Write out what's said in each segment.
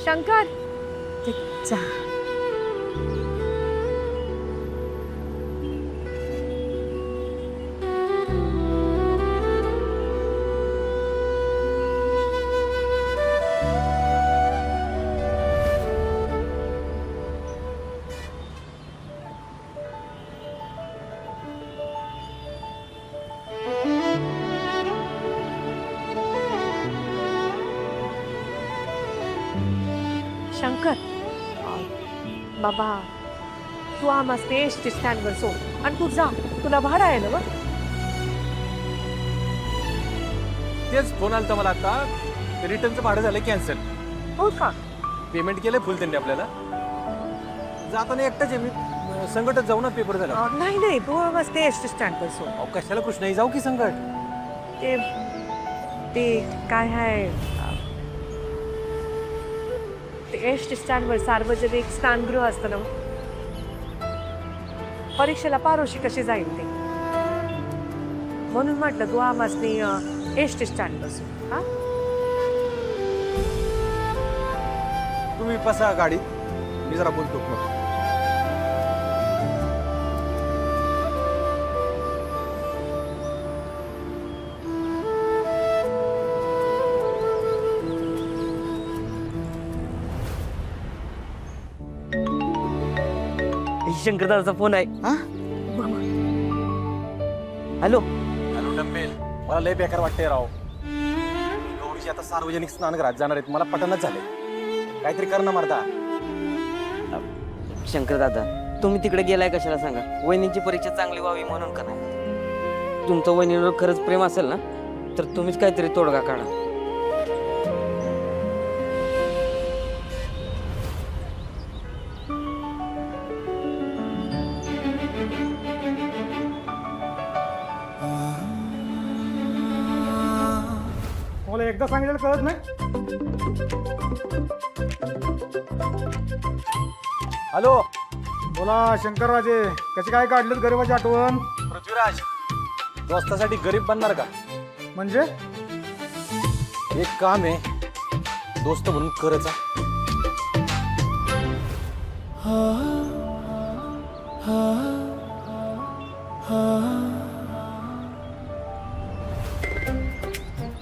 शंकर ते जा. शंकर बाबा तू आम्हा स्टेशनच्या स्टँडवर सोड आणि तू जा. तुला भाडं आहे ना? तेच फोन आलता मला आता. रिटर्नचं भाडं झालं कॅन्सल. हो का? पेमेंट केलंय फुल त्यांनी आपल्याला. जाताना एकटाच आहे मी. संकटच जाऊ ना पेपर झाला. नाही नाही तू आम्हा स्टेशनच्या स्टँडवर सोड. अहो कशाला कृष्णाई जाऊ की संकट. ते ते काय आहे ते एस स्टँडवर सार्वजनिक स्नानगृह असतं ना. परीक्षेला पारोशी कशी जाईल ते म्हणून म्हटलं तू आम्हासनी एस स्टँड बसून. हा तुम्ही बसा गाडीत. मी जरा बोलतो मग. शंकरदादाचा फोन आहे. Hello hello dumbbell. मला लय बेकार वाटतंय राव. गौरीची आता सार्वजनिक स्नानगृहात जाणार आहेत. मला पटनच झाले. काहीतरी कर ना मर्दा. शंकरदादा तुम्ही तिकडे गेलाय कशाला सांगा. वहिनींची परीक्षा चांगली व्हावी म्हणून का नाही. तुमचं वहिनीवर खरंच प्रेम असेल ना तर तुम्हीच काहीतरी तोडगा काढा. मला एकदा सांगितलं कळत नाही. हॅलो बोला शंकरराजे, कशी काय काढलीत गरीबाची आठवण? पृथ्वीराज, दोस्तासाठी गरीब बनणार का? म्हणजे एक काम आहे, दोस्त म्हणून करायचा.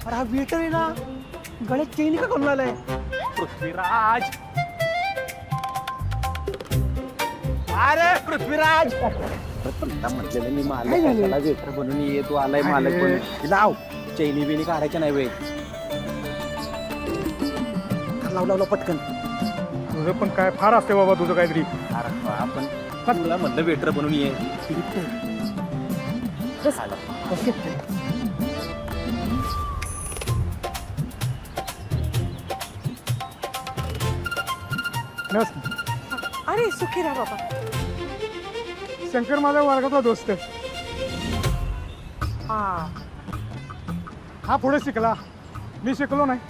अरे हा वेटर आहे ना, गळ्यात चेन का करून आलाय? पृथ्वीराज, अरे पृथ्वीराज, म्हटलेलं मी मालक वेटर बनून ये. तू आलाय मालक बनून. लाव चैनी बिनी काढायच्या नाही वेळ. लाव लावला पटकन. तुझं पण काय फार असते बाबा तुझं काहीतरी. अरे आपण तुला म्हणलं वेटर बनून ये. अरे सुखी राहा बाबा. शंकर माझ्या वर्गातला दोस्त आहे. हा पुढे शिकला, मी शिकलो नाही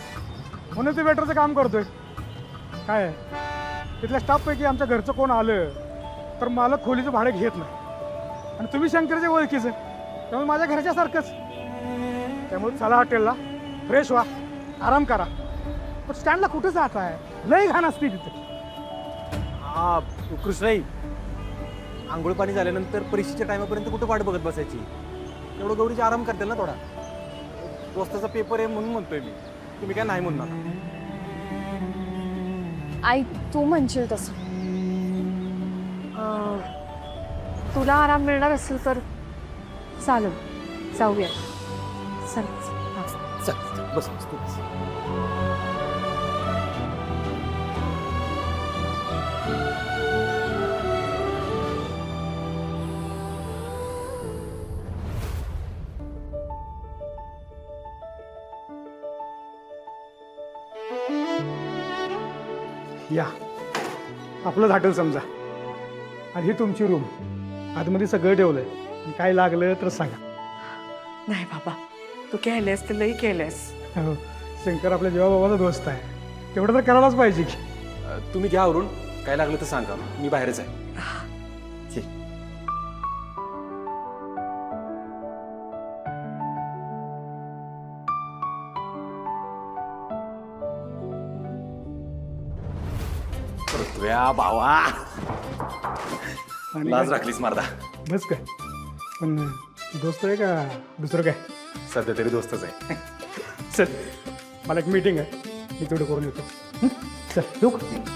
म्हणून ते वेटरचं काम करतोय. काय आहे, तिथल्या स्टाफपैकी आमच्या घरचं कोण आलं तर मालक खोलीचं भाडं घेत नाही. आणि तुम्ही शंकरच्या ओळखीचं, त्यामुळे माझ्या घरच्यासारखंच. त्यामुळे चला हॉटेलला, फ्रेश व्हा, आराम करा. पण स्टँडला कुठं जात आहे, लई घाण असते तिथे. हा कृष्णाई, आंघोळ पाणी झाल्यानंतर परीक्षेच्या टायमापर्यंत कुठं वाट बघत बसायची. एवढं गौरीची आराम करतील ना थोडा. दोस्ताचा पेपर आहे म्हणून म्हणतोय मी. तुम्ही काय नाही म्हणणार. आई तू म्हणशील तसं. तुला आराम मिळणार असेल तर चालेल, जाऊया. चल चल बस बस तू बस. या आपलंच हॉटेल समजा, आणि ही तुमची रूम. आतमध्ये सगळं ठेवलंय. काय लागलं तर सांगा. नाही बाबा, तू केलेस तर लई केलेस. हो, शंकर आपल्या जेव्हा दोस्त आहे, तेवढं तर करायलाच पाहिजे की. तुम्ही घ्या आवरून. काय लागलं तर सांगा, मी बाहेरच आहे. शिव्या भावा आणि लाज काय? राखलीस मारदा. बस काय पण दोस्त आहे का दुसरं काय? सध्या तरी दोस्तच आहे. चल मला एक मीटिंग आहे, मी तेवढं करून येतो. हं? चल येऊ का?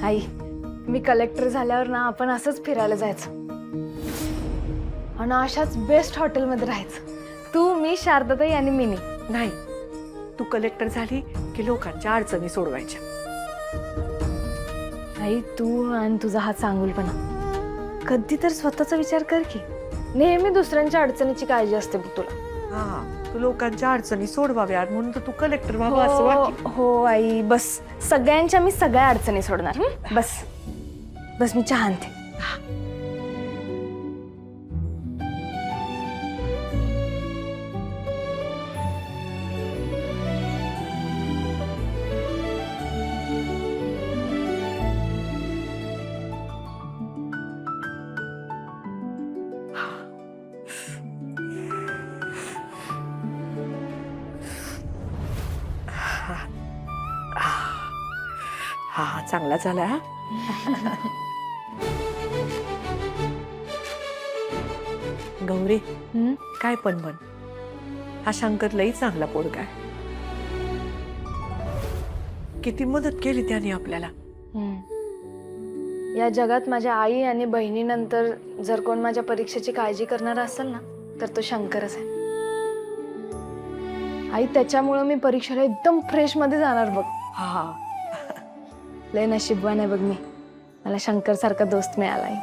आई, मी कलेक्टर झाल्यावर ना आपण असंच फिरायला जायचं आणि अशाच बेस्ट हॉटेलमध्ये राहायचं. तू, मी, शारदाताई आणि मिनी. नाही, तू कलेक्टर झाली की लोकांच्या अडचणी सोडवायच्या. आई, तू आणि तुझा हा चांगुलपणा, कधी तर स्वतःचा विचार कर की. नेहमी दुसऱ्यांच्या अडचणीची काळजी असते बघ तुला. हा, तू लोकांच्या अडचणी सोडवाव्यात म्हणून तर तू कलेक्टर व्हावं असं वाटतं. हो आई, बस सगळ्यांच्या मी सगळ्या अडचणी सोडणार. बस बस, मी चहा आणते. हा, चांगला झाला. हा गौरी, हं? काय पण म्हण, हा शंकर लई चांगला पोरगा आहे. किती मदत केली त्याने आपल्याला. या जगात माझ्या आई आणि बहिणीनंतर जर कोण माझ्या परीक्षेची काळजी करणारा असेल ना, तर तो शंकरच आहे. आई, त्याच्यामुळं मी परीक्षेला एकदम फ्रेश मध्ये जाणार बघ. हा, लय नशीबवान आहे बघ मी, मला शंकर सारखा दोस्त मिळालाय.